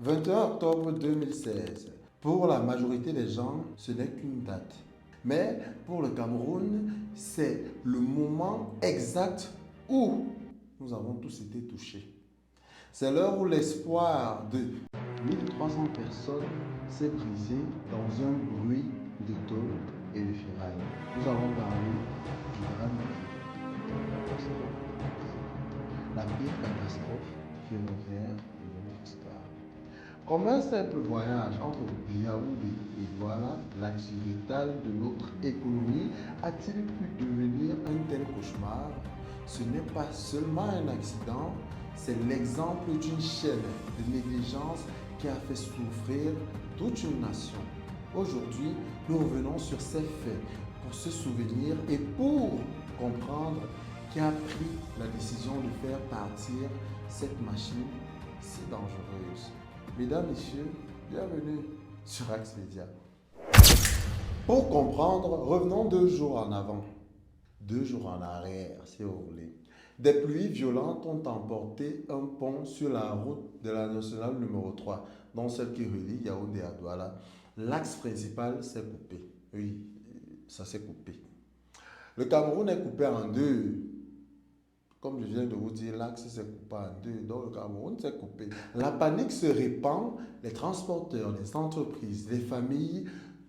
21 octobre 2016. Pour la majorité des gens, ce n'est qu'une date. Mais pour le Cameroun, c'est le moment exact où nous avons tous été touchés. C'est l'heure où l'espoir de 1300 personnes s'est brisé dans un bruit de tôle et de ferraille. Nous allons parler du drame la pire catastrophe ferroviaire de notre histoire. Comme un simple voyage entre Yaoundé et Douala, l'axe vital de notre économie a-t-il pu devenir un tel cauchemar? Ce n'est pas seulement un accident, c'est l'exemple d'une chaîne de négligence qui a fait souffrir toute une nation. Aujourd'hui, nous revenons sur ces faits pour se souvenir et pour comprendre qui a pris la décision de faire partir cette machine si dangereuse. Mesdames, Messieurs, bienvenue sur Axe Media. Pour comprendre, revenons 2 jours en avant, 2 jours en arrière, si vous voulez. Des pluies violentes ont emporté un pont sur la route de la nationale numéro 3, dont celle qui relie Yaoundé à Douala. L'axe principal s'est coupé. Oui, ça s'est coupé. Le Cameroun est coupé en deux. Comme je viens de vous dire, l'axe s'est coupé en deux, donc le Cameroun s'est coupé. La panique se répand, les transporteurs, les entreprises, les familles,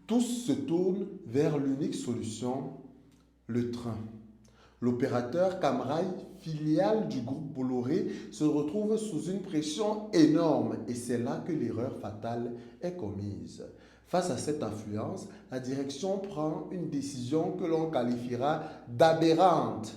tous se tournent vers l'unique solution, le train. L'opérateur Camrail, filiale du groupe Bolloré, se retrouve sous une pression énorme et c'est là que l'erreur fatale est commise. Face à cette influence, la direction prend une décision que l'on qualifiera d'aberrante.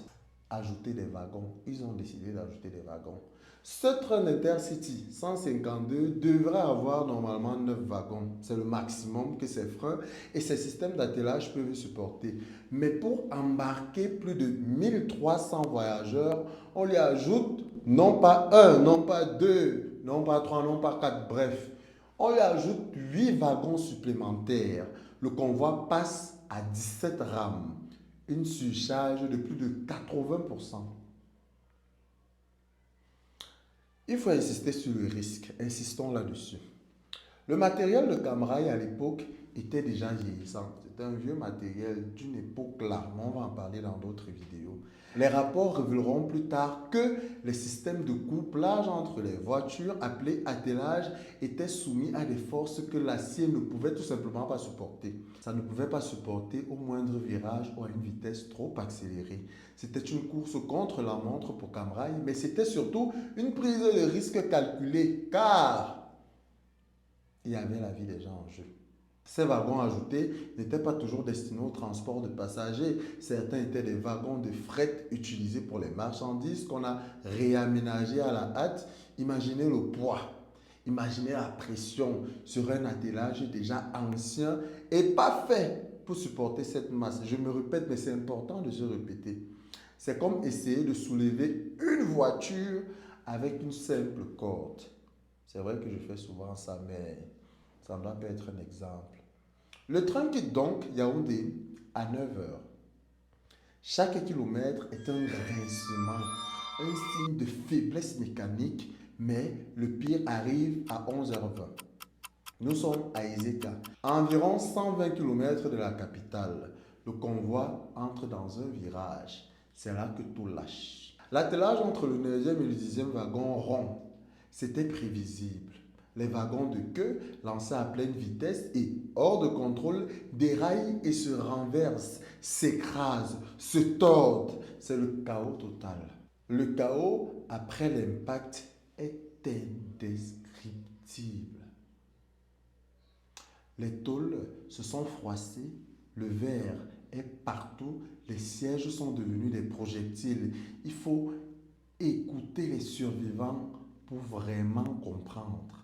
Ajouter des wagons. Ils ont décidé d'ajouter des wagons. Ce train d'Intercity 152 devrait avoir normalement 9 wagons. C'est le maximum que ses freins et ses systèmes d'attelage peuvent supporter. Mais pour embarquer plus de 1300 voyageurs, on lui ajoute non pas un, non pas deux, non pas trois, non pas quatre, bref. On lui ajoute 8 wagons supplémentaires. Le convoi passe à 17 rames. Une surcharge de plus de 80%. Il faut insister sur le risque. Insistons là-dessus. Le matériel de Camrail à l'époque était déjà vieillissant. C'était un vieux matériel d'une époque là. On va en parler dans d'autres vidéos. Les rapports révéleront plus tard que les systèmes de couplage entre les voitures appelés attelage étaient soumis à des forces que l'acier ne pouvait tout simplement pas supporter. Ça ne pouvait pas supporter au moindre virage ou à une vitesse trop accélérée. C'était une course contre la montre pour Camrail, mais c'était surtout une prise de risque calculée car il y avait la vie des gens en jeu. Ces wagons ajoutés n'étaient pas toujours destinés au transport de passagers. Certains étaient des wagons de fret utilisés pour les marchandises qu'on a réaménagés à la hâte. Imaginez le poids, imaginez la pression sur un attelage déjà ancien et pas fait pour supporter cette masse. Je me répète, mais c'est important de se répéter. C'est comme essayer de soulever une voiture avec une simple corde. C'est vrai que je fais souvent ça, mais ça ne doit pas être un exemple. Le train quitte donc Yaoundé à 9 heures. Chaque kilomètre est un grincement, un signe de faiblesse mécanique, mais le pire arrive à 11h20. Nous sommes à Ezeka, à environ 120 km de la capitale. Le convoi entre dans un virage. C'est là que tout lâche. L'attelage entre le 9e et le 10e wagon rompt. C'était prévisible. Les wagons de queue, lancés à pleine vitesse et hors de contrôle, déraillent et se renversent, s'écrasent, se tordent. C'est le chaos total. Le chaos après l'impact est indescriptible. Les tôles se sont froissées, le verre est partout, les sièges sont devenus des projectiles. Il faut écouter les survivants pour vraiment comprendre.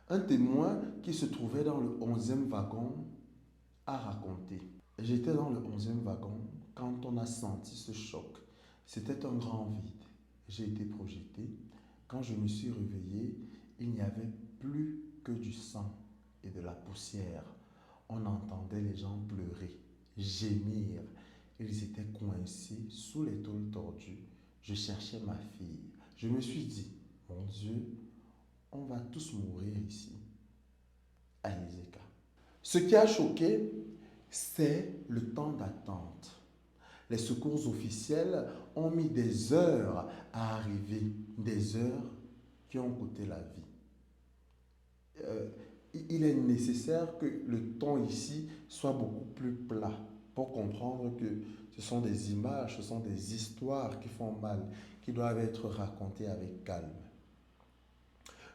Un témoin qui se trouvait dans le 11e wagon a raconté. J'étais dans le 11e wagon quand on a senti ce choc. C'était un grand vide. J'ai été projeté. Quand je me suis réveillé, il n'y avait plus que du sang et de la poussière. On entendait les gens pleurer, gémir. Ils étaient coincés sous les tôles tordues. Je cherchais ma fille. Je me suis dit, mon Dieu, on va tous mourir ici, à Ézéka. Ce qui a choqué, c'est le temps d'attente. Les secours officiels ont mis des heures à arriver, des heures qui ont coûté la vie. Il est nécessaire que le temps ici soit beaucoup plus plat pour comprendre que ce sont des images, ce sont des histoires qui font mal, qui doivent être racontées avec calme.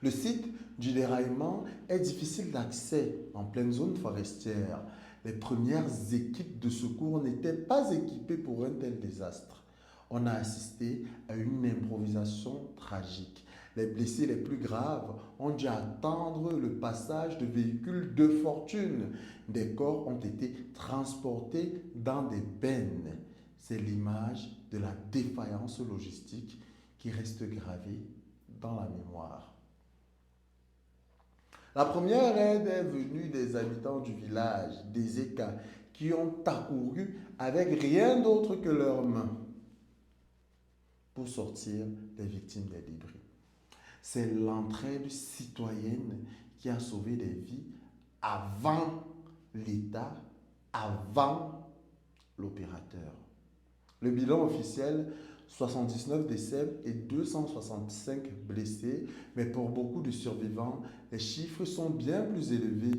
Le site du déraillement est difficile d'accès en pleine zone forestière. Les premières équipes de secours n'étaient pas équipées pour un tel désastre. On a assisté à une improvisation tragique. Les blessés les plus graves ont dû attendre le passage de véhicules de fortune. Des corps ont été transportés dans des bennes. C'est l'image de la défaillance logistique qui reste gravée dans la mémoire. La première aide est venue des habitants du village, des Écas, qui ont accouru avec rien d'autre que leurs mains pour sortir les victimes des débris. C'est l'entraide citoyenne qui a sauvé des vies avant l'État, avant l'opérateur. Le bilan officiel, 79 décès et 265 blessés, mais pour beaucoup de survivants, les chiffres sont bien plus élevés.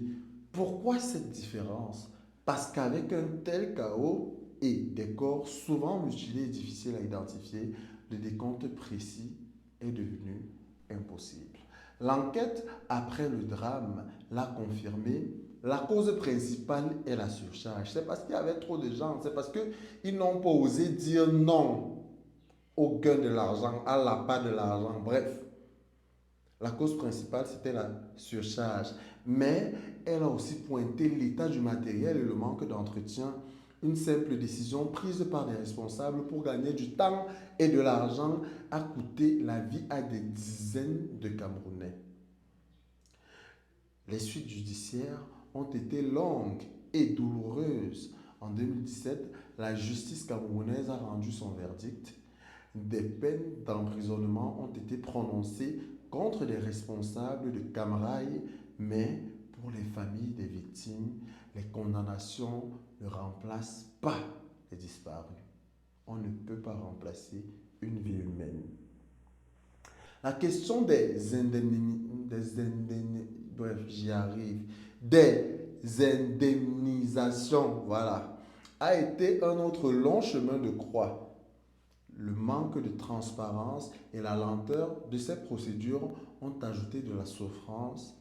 Pourquoi cette différence? Parce qu'avec un tel chaos et des corps souvent mutilés et difficiles à identifier, le décompte précis est devenu impossible. L'enquête après le drame l'a confirmé. La cause principale est la surcharge. C'est parce qu'il y avait trop de gens. C'est parce qu'ils n'ont pas osé dire non au gain de l'argent, à l'appât de l'argent. Bref, la cause principale, c'était la surcharge. Mais elle a aussi pointé l'état du matériel et le manque d'entretien. Une simple décision prise par des responsables pour gagner du temps et de l'argent a coûté la vie à des dizaines de Camerounais. Les suites judiciaires ont été longues et douloureuses. En 2017, la justice camerounaise a rendu son verdict. Des peines d'emprisonnement ont été prononcées contre les responsables de Camrail, mais pour les familles des victimes, les condamnations ne remplacent pas les disparus. On ne peut pas remplacer une vie humaine. La question des indemnisations, voilà, a été un autre long chemin de croix. Le manque de transparence et la lenteur de ces procédures ont ajouté de la souffrance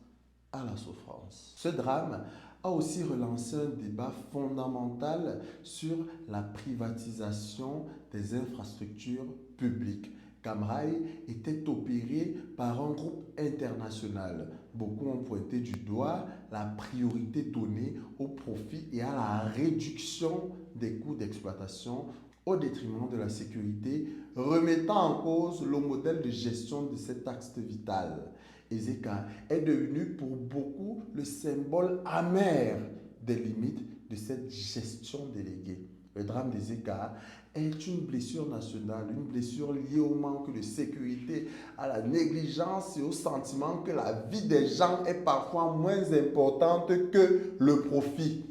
à la souffrance. Ce drame a aussi relancé un débat fondamental sur la privatisation des infrastructures publiques. Camrail était opéré par un groupe international. Beaucoup ont pointé du doigt la priorité donnée au profit et à la réduction des coûts d'exploitation au détriment de la sécurité, remettant en cause le modèle de gestion de cet axe vital. Ézéka est devenu pour beaucoup le symbole amer des limites de cette gestion déléguée. Le drame d'Ézéka est une blessure nationale, une blessure liée au manque de sécurité, à la négligence et au sentiment que la vie des gens est parfois moins importante que le profit.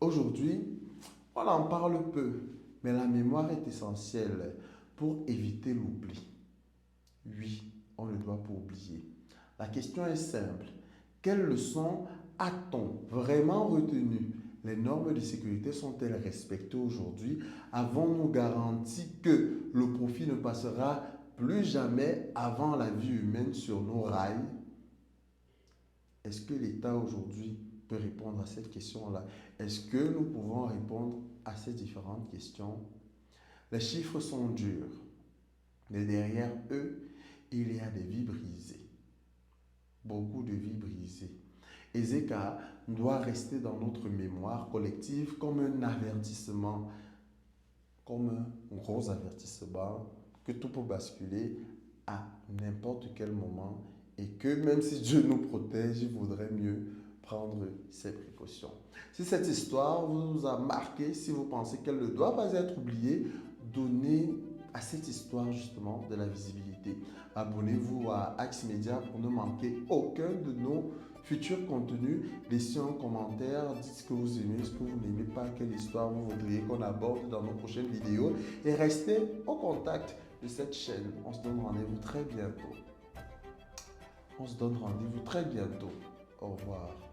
Aujourd'hui, on en parle peu, mais la mémoire est essentielle pour éviter l'oubli. Oui, on ne doit pas oublier. La question est simple. Quelles leçons a-t-on vraiment retenues? Les normes de sécurité sont-elles respectées aujourd'hui? Avons-nous garanti que le profit ne passera plus jamais avant la vie humaine sur nos rails? Est-ce que l'État aujourd'hui peut répondre à cette question-là? Est-ce que nous pouvons répondre à ces différentes questions? Les chiffres sont durs, mais derrière eux, il y a des vies brisées. Beaucoup de vies brisées. Ézéka doit rester dans notre mémoire collective comme un avertissement, comme un gros avertissement que tout peut basculer à n'importe quel moment et que même si Dieu nous protège, il vaudrait mieux prendre ses précautions. Si cette histoire vous a marqué, si vous pensez qu'elle ne doit pas être oubliée, donnez à cette histoire justement de la visibilité. Abonnez-vous à Axe Media pour ne manquer aucun de nos futurs contenus. Laissez un commentaire, dites ce que vous aimez, ce que vous n'aimez pas, quelle histoire vous voudriez qu'on aborde dans nos prochaines vidéos et restez au contact de cette chaîne. On se donne rendez-vous très bientôt. Au revoir.